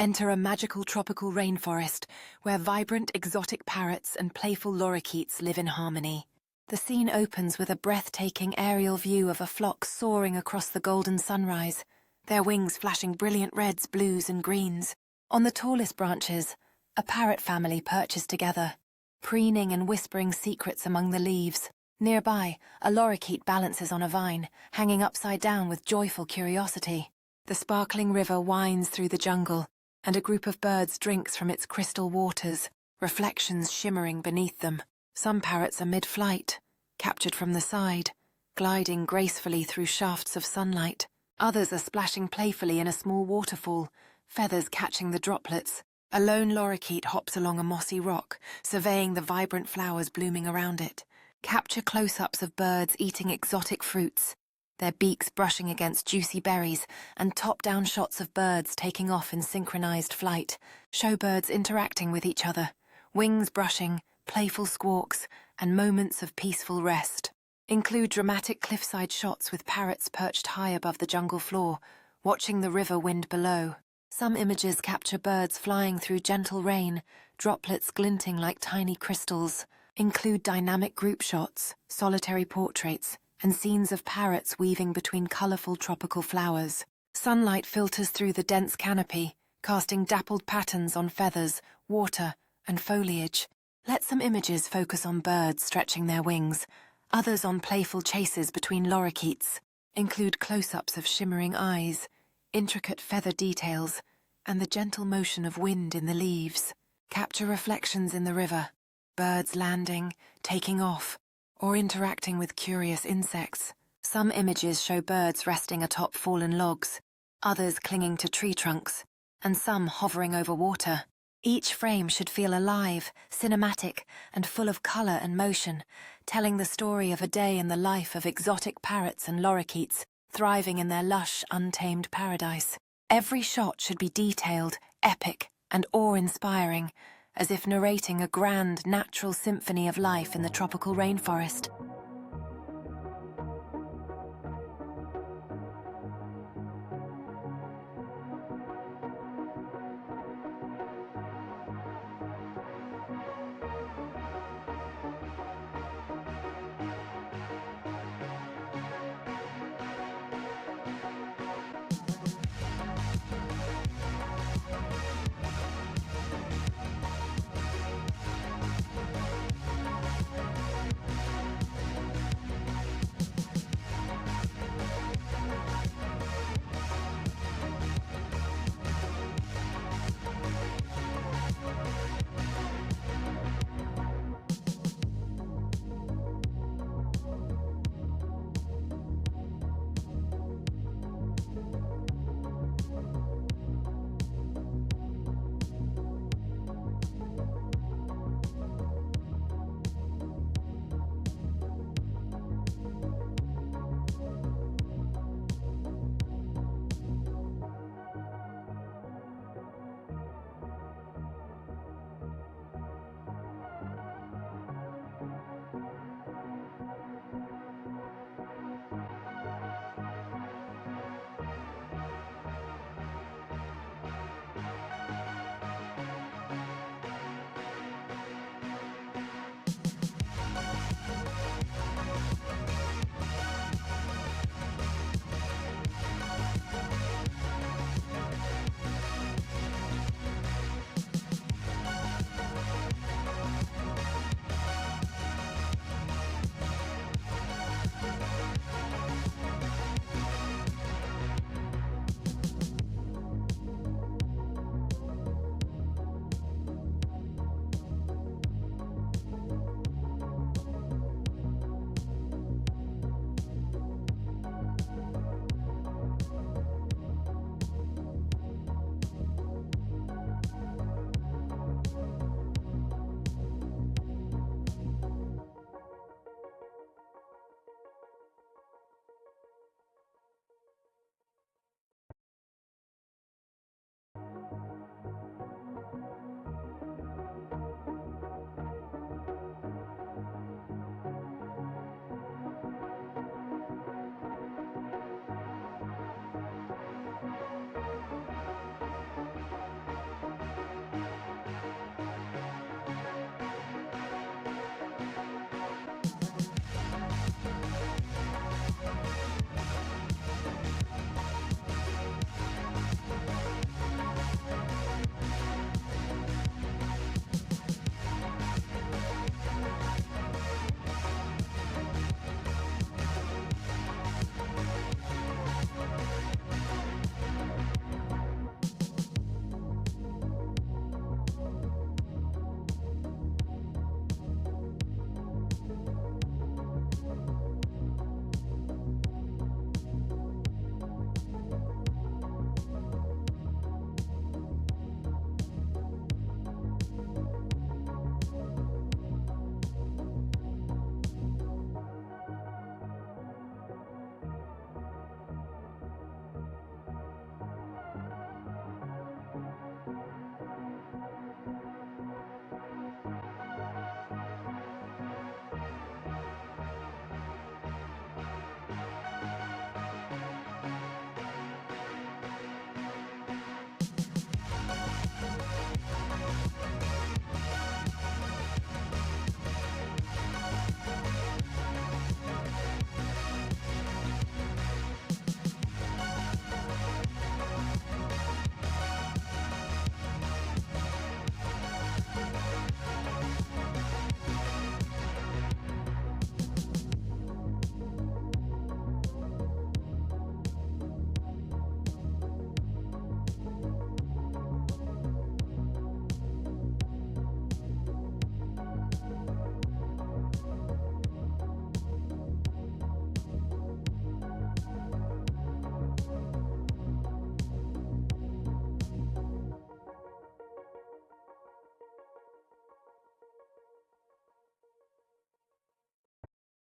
Enter a magical tropical rainforest where vibrant exotic parrots and playful lorikeets live in harmony. The scene opens with a breathtaking aerial view of a flock soaring across the golden sunrise, their wings flashing brilliant reds, blues, and greens. On the tallest branches, a parrot family perches together, preening and whispering secrets among the leaves. Nearby, a lorikeet balances on a vine, hanging upside down with joyful curiosity. The sparkling river winds through the jungle, and a group of birds drinks from its crystal waters, reflections shimmering beneath them. Some parrots are mid-flight, captured from the side, gliding gracefully through shafts of sunlight. Others are splashing playfully in a small waterfall, feathers catching the droplets. A lone lorikeet hops along a mossy rock, surveying the vibrant flowers blooming around it. Capture close-ups of birds eating exotic fruits, their beaks brushing against juicy berries, and top-down shots of birds taking off in synchronized flight. Show birds interacting with each other, wings brushing, playful squawks, and moments of peaceful rest. Include dramatic cliffside shots with parrots perched high above the jungle floor, watching the river wind below. Some images capture birds flying through gentle rain, droplets glinting like tiny crystals. Include dynamic group shots, solitary portraits, and scenes of parrots weaving between colorful tropical flowers. Sunlight filters through the dense canopy, casting dappled patterns on feathers, water, and foliage. Let some images focus on birds stretching their wings, others on playful chases between lorikeets. Include close-ups of shimmering eyes, intricate feather details, and the gentle motion of wind in the leaves. Capture reflections in the river, birds landing, taking off, or interacting with curious insects. Some images show birds resting atop fallen logs, others clinging to tree trunks, and some hovering over water. Each frame should feel alive, cinematic, and full of color and motion, telling the story of a day in the life of exotic parrots and lorikeets, thriving in their lush, untamed paradise. Every shot should be detailed, epic, and awe-inspiring, as if narrating a grand, natural symphony of life in the tropical rainforest.